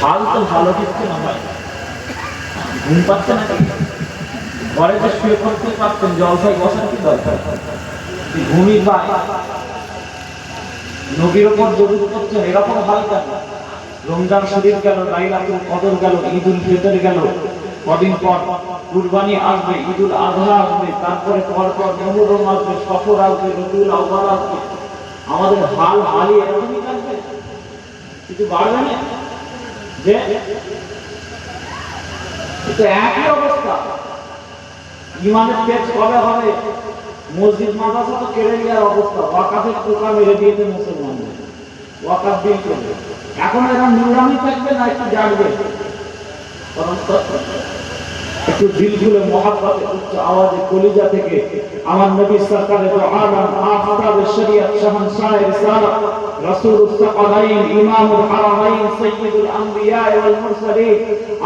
হাল তো ভালো দিচ্ছে না ভাই, ঘুম পাচ্ছে নাকি? ঘরে যে শুয়ে পড়তে পারতেন, জলসায় বসার কি দরকার? ঘুমই পায়। নবীর ওপর দরুদ করছেন, এরকম হাল কেন? রমজান শরীফ গেল, লাইলাতুল কদর গেল, ঈদুল ফিতর গেল, কদিন পর কুরবানি আসবে, ঈদুল আযহা আসবে, তারপরে পরপর মুহররম আসবে, সফর আসবে, রবিউল আউয়াল আসবে। আমাদের হালই এরকমই থাকবে, কিছু বাড়বে না। যে এটা একই অবস্থা। ইমানের পেট কবে হবে? মসজিদ মাদ্রাসা তো কেড়ে নেওয়ার অবস্থা, ওয়াকাফের টোকা মেরে দিয়েছে মুসলমানদের, ওয়াকাফ বিল করবে। এখন এরা নিরামি থাকবে না একটু জাগবে? একটু দিল খুলে মহাব্বতে উচ্চ আওয়াজে কলিজা থেকে আমার নবী সরকারে দো আলম আফতাবে শরিয়ত শাহনশাহ রিসালাত রাসূলুস সাকালাইন ইমামুল হারামাইন সাইয়্যিদুল আম্বিয়া ওয়াল মুরসালিন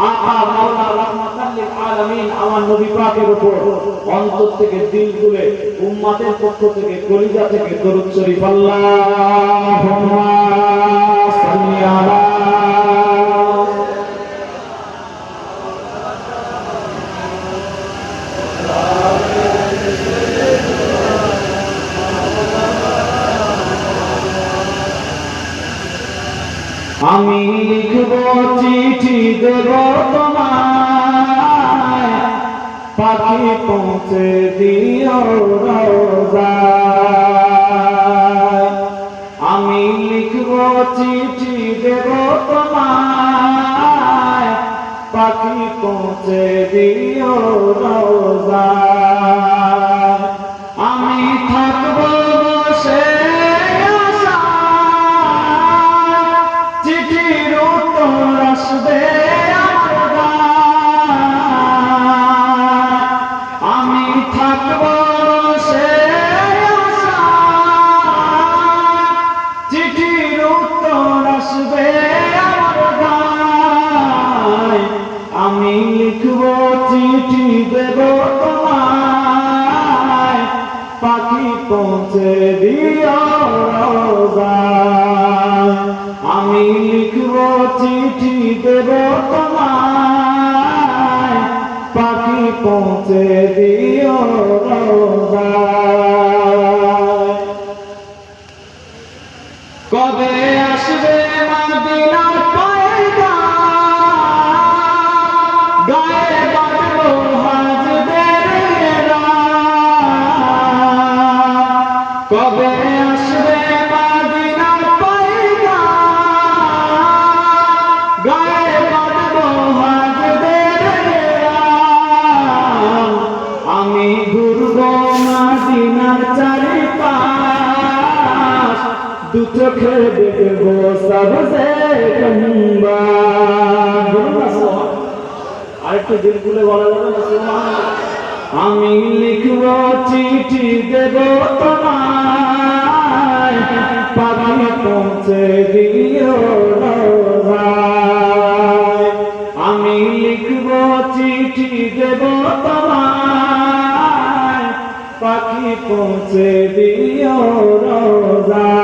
আকা মাওলা রাহমাতাল লিল আলামিন আমার নবী পাকের উপর অন্তর থেকে দিল খুলে উম্মতের পক্ষ থেকে কলিজা থেকে দরুদ শরীফ আল্লাহুম্মা সাল্লি আলা আমি লিখব চিঠি দেব তোমায়, পাখি পৌঁছে দিও রোজায়। আমি লিখব চিঠি দেব তোমায়, পাখি পৌঁছে দিও রোজায়। আমি থাকব বসে আমি থাকব সে চিঠির উত্তর আসবে আমি লিখব চিঠি দেব তোমায়, পাখি পৌঁছে দিও রোজায়। আমি লিখব চিঠি দেব তোমায়, পাখি পৌঁছে দিও রোজায়। কবে আসবে মদিনার পয়গাম, গায়ে বাঁধবো হাজদের রাম। কবে আসবে মদিনার পয়গাম, গায়ে বাঁধবো হাজদের রাম। আমি ঘুরবো মদিনার চারিপাশ, দু চোখে দেখবো সবসে কম্বা। আরেকটু দিল খুলে বলা যাবে না? আমি লিখব চিঠি দেব তোমায়, পাখি পৌঁছে দিও রোজায়। আমি লিখব চিঠি দেব তোমায়, পাখি পৌঁছে দিও রোজায়।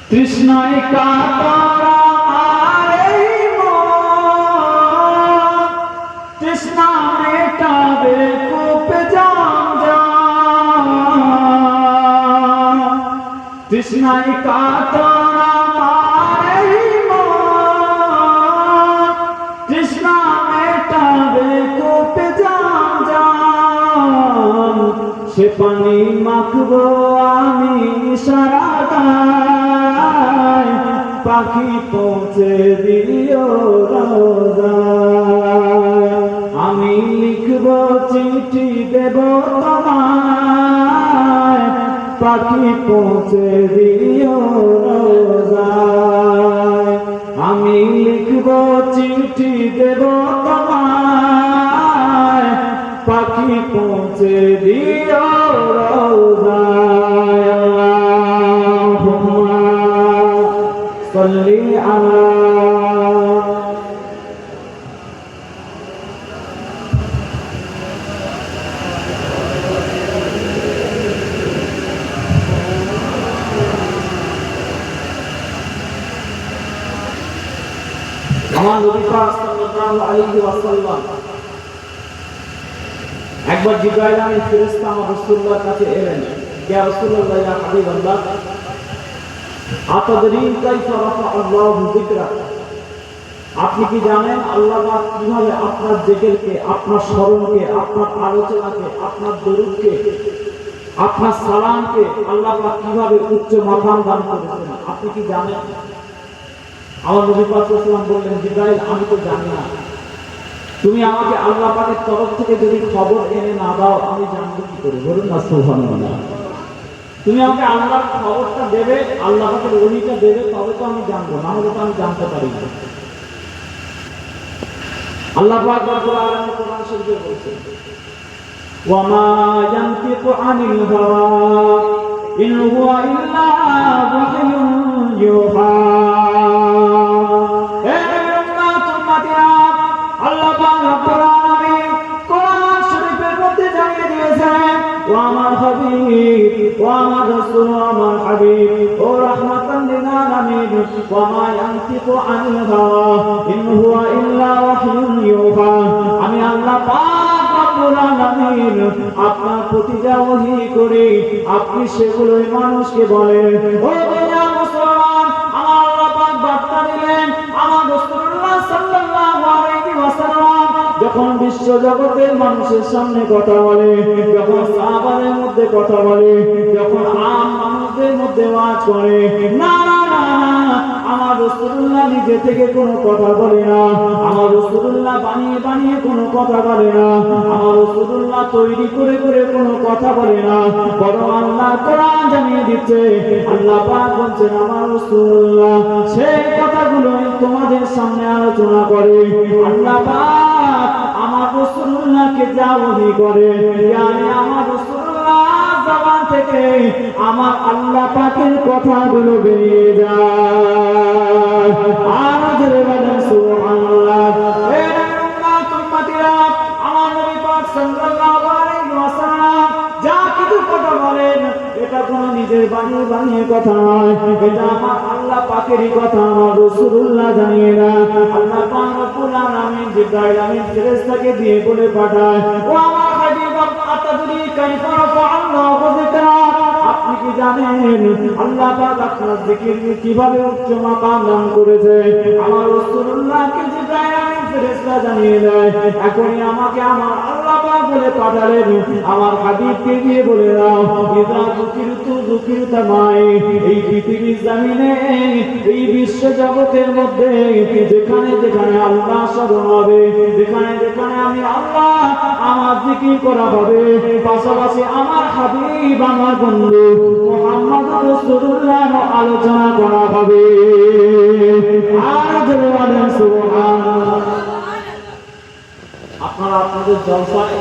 তৃষ্ণায় কাতর আমার এই মন, তৃষ্ণা মেটাবে কূপ জমজম। তৃষ্ণায় কাতর আমার এই মন, তৃষ্ণা মেটাবে কূপ জমজম। সে পানি মাখবো আমি সারা গায়, পাখি পৌঁছে দিও রোজায়। আমি লিখব চিঠি দেব তোমায়, পাখি পৌঁছে দিও রোজায়। আমি লিখব চিঠি দেব তোমায়, পাখি পৌঁছে দিও রোজায়। আল্লাহুম্মা সাল্লি আলা নবী পাক সাল্লাল্লাহু আলাইহি ওয়াসাল্লাম একবার জিবরাইল আলাইহিস ফেরেশতা আমার রাসূলুল্লাহর কাছে এলেন, ইয়া রাসূলুল্লাহ ইয়া হাবিবাল্লাহ আতাদরি কাইফা রাফা আল্লাহু যিকরা, আপনি কি জানেন আল্লাহ পাক কিভাবে আপনার জিকিরকে, আপনার স্মরণকে, আপনার আলোচনাকে, আপনার দরুদকে, আপনার সালামকে আল্লাহ পাক কিভাবে উচ্চ মাকাম দান করেছেন, আপনি কি জানেন? আমার নবী পাক সাল্লাল্লাহু আলাইহি ওয়াসাল্লাম বললেন, জিবরাইল আমি তো জানি না, তুমি আমাকে আল্লাহ পাকের তরফ থেকে যদি খবর এনে না দাও আমি জানবো কি করে? বলুন না সুবহানাল্লাহ। তুমি আমাকে আল্লাহর খবরটা দেবে, আল্লাহ পাকের ওহীটা দেবে, তবে তো আমি জানবো, না হলে তো আমি জানতে পারি না। আল্লাহ পাক রব্বুল আলামিন কোরআন শরীফে বলেছেন, ওয়া মা ইয়ানতিকু আনিল হাওয়া ইন হুয়া ইল্লা ওয়াহয়ুন ইউহা। আল্লাহ পাক রব্বুল আলামিন কোরআন শরীফের মধ্যে জানিয়ে দিয়েছেন, ও আমার হাবিব, ও আমার রাসূল, ও আমার হাবিব, ও রাহমাতান লিল আলামিন, ওয়া মা ইয়ানতিকু আনিল হাওয়া ইন হুয়া ইল্লা ওয়াহয়ুন ইউহা। আমি আল্লাহ পাক রব্বুল আলামিন আপনার প্রতি যা ওহী করি আপনি সেগুলোই মানুষকে বলেন। ও দুনিয়া মুসলমান, আমার আল্লাহ পাক বার্তা দিলেন, আমার রাসূলুল্লাহ সাল্লাল্লাহু আলাইহি ওয়াসাল্লাম যখন বিশ্ব জগতের মানুষের সামনে কথা বলে, যখন সাহাবাদের মধ্যে কথা বলে, যখন আম মানুষদের মধ্যে ওয়াজ করে, না না না, আমার রাসূলুল্লাহ নিজে থেকে কোনো কথা বলে না, আমার রাসূলুল্লাহ বানিয়ে বানিয়ে কোনো কথা বলে না, আমার রাসূলুল্লাহ তৈরি করে করে কোনো কথা বলে না, বরং আল্লাহ কোরআন জানিয়ে দিচ্ছে, আল্লাহ পাক বলছেন আমার রাসূলুল্লাহ সেই কথাগুলোই তোমাদের সামনে আলোচনা করে। আল্লাহ পাক আমার রাসূলুল্লাহকে যা ওহী করে, yani আমার রাসূলুল্লাহ জবান থেকে আমার আল্লাহ পাকের কথাগুলো বেরিয়ে যায়। আর জোরে বলেন সুবহানাল্লাহ। হে উম্মত উম্মতিরা, আমার নবী পাক সাল্লাল্লাহু আলাইহি ওয়াসাল্লাম যা কিছু কথা বলেন এটা কোনো নিজের বানিয়ে বানিয়ে কথা নয়, এটা আমার আল্লাহ পাকেরই কথা, আমার রাসূলুল্লাহ জানিয়ে না। আল্লাহ পাক রব্বুল আলামিন জিবরাইল আমিন ফেরেশতাকে দিয়ে বলে পাঠায়, ও আমার হাবিব আতাদরি কাইফা রাফা আল্লাহু যিকরা, আপনি কি জানেন আল্লাহ পাক আপনার জিকিরকে কিভাবে উচ্চ মাকাম দান করেছে? আমার রাসূলুল্লাহকে জিবরাইল আমিন ফেরেশতা জানিয়ে দেয়। এখনই আমাকে আমার আল্লাহ পাক বলে পাঠালেন, আমার হাবিবকে দিয়ে বলে দাও, ইযা যুকিরতু যুকিরতা মাই, এই পৃথিবীর জমিনে, এই বিশ্ব জগতের মধ্যে যেখানে যেখানে আল্লাহ স্মরণ হবে, যেখানে যেখানে আমি আল্লাহ আমার জিকির করা হবে, পাশাপাশি আমার হাবিব আমার বন্ধু মুহাম্মদ রাসূলুল্লাহ আলোচনা করা হবে। আর জোরে বলেন সুবহানাল্লাহ। আপনারা আপনাদের জলসায়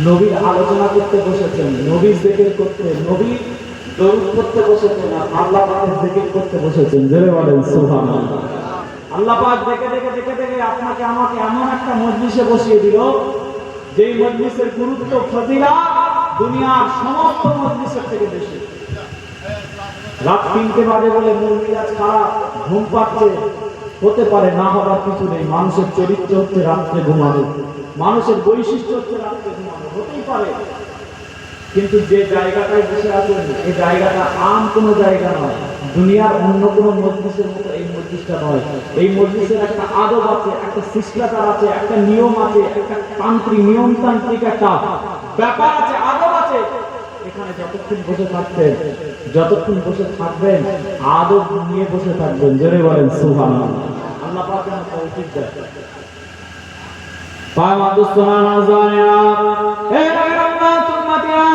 নবীর আলোচনা করতে বসেছেন, নবীর জিকির করতে, নবীর দরুদ করতে বসেছেন, আল্লাহ পাকের জিকির করতে বসেছেন। জোরে বলেন সুবহানাল্লাহ। আল্লাহ পাক দেখে দেখে দেখে দেখে আপনাকে আমাকে এমন একটা মজলিসে বসিয়ে দিল, যেই মজলিসের গুরুত্ব ফজিলত দুনিয়ার সমস্ত মজলিসের থেকে বেশি। রাত 3টে বাজে বলে মন মেজাজ খারাপ, ঘুম পাচ্ছে, হতে পারে, না হবার কিছু নেই। মানুষের চরিত্র হচ্ছে রাত্রে ঘুমানো, মানুষের বৈশিষ্ট্য হচ্ছে রাত্রে ঘুমানো, হতেই পারে। কিন্তু যে জায়গাটায় বসে আছেন এই জায়গাটা আম কোনো জায়গা নয়, দুনিয়ার অন্য কোনো মজলিসের মতো এই মজলিসটা নয়। এই মজলিসের একটা আদব আছে, একটা শিষ্টাচার আছে, একটা নিয়ম আছে, একটা তান্ত্রিক নিয়মতান্ত্রিক একটা ব্যাপার আছে, আদব আছে। এখানে যতক্ষণ বসে থাকবেন, যতক্ষণ বসে থাকবেন আদব নিয়ে বসে থাকবেন। জোরে বলেন সুবহানাল্লাহ। আল্লাহ পাক যেন তৌফিক দেয়। পায়মাদুসসালাম আযায়া হে রাহমাতুল মাতিয়া,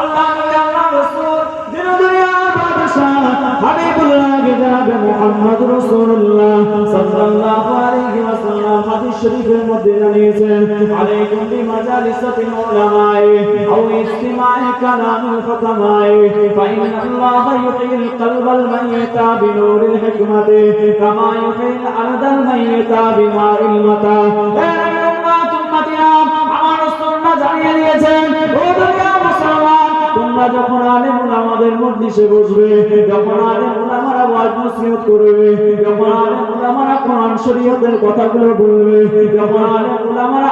আল্লাহ নবী আল্লাহ রাসূল দিন দুনিয়ার বাদশাহ হাবিবুল্লাহ জনাব মুহাম্মদ রাসূলুল্লাহ সাল্লাল্লাহু আলাইহি ওয়াসাল্লাম হাদিস শরীফের মধ্যে জানিয়েছেন, আলাইকুম বিমাজালিসাতিল উলামায়ে আও ইসতিমা'i কালামিল হুকামায়ে ফা ইন্নাল্লাহা ইউহিল কলবাল মাইয়িতা বিনূরিল হিকমাতি কামা ইউহিল আরদাল মাইয়িতা বিমাইল মাতা। আমার রাসূলুল্লাহ জানিয়ে দিয়েছেন, ও দুনিয়ার মুসলমান, তোমরা যখন আলেম উলামাদের মজলিসে বসবে, যখন আলেম উলামারা ওয়াজ নসিহত করবে, যখন আলেম উলামারা কোরআন শরীয়তের কথাগুলো বলবে, যখন আলেম ওলামারা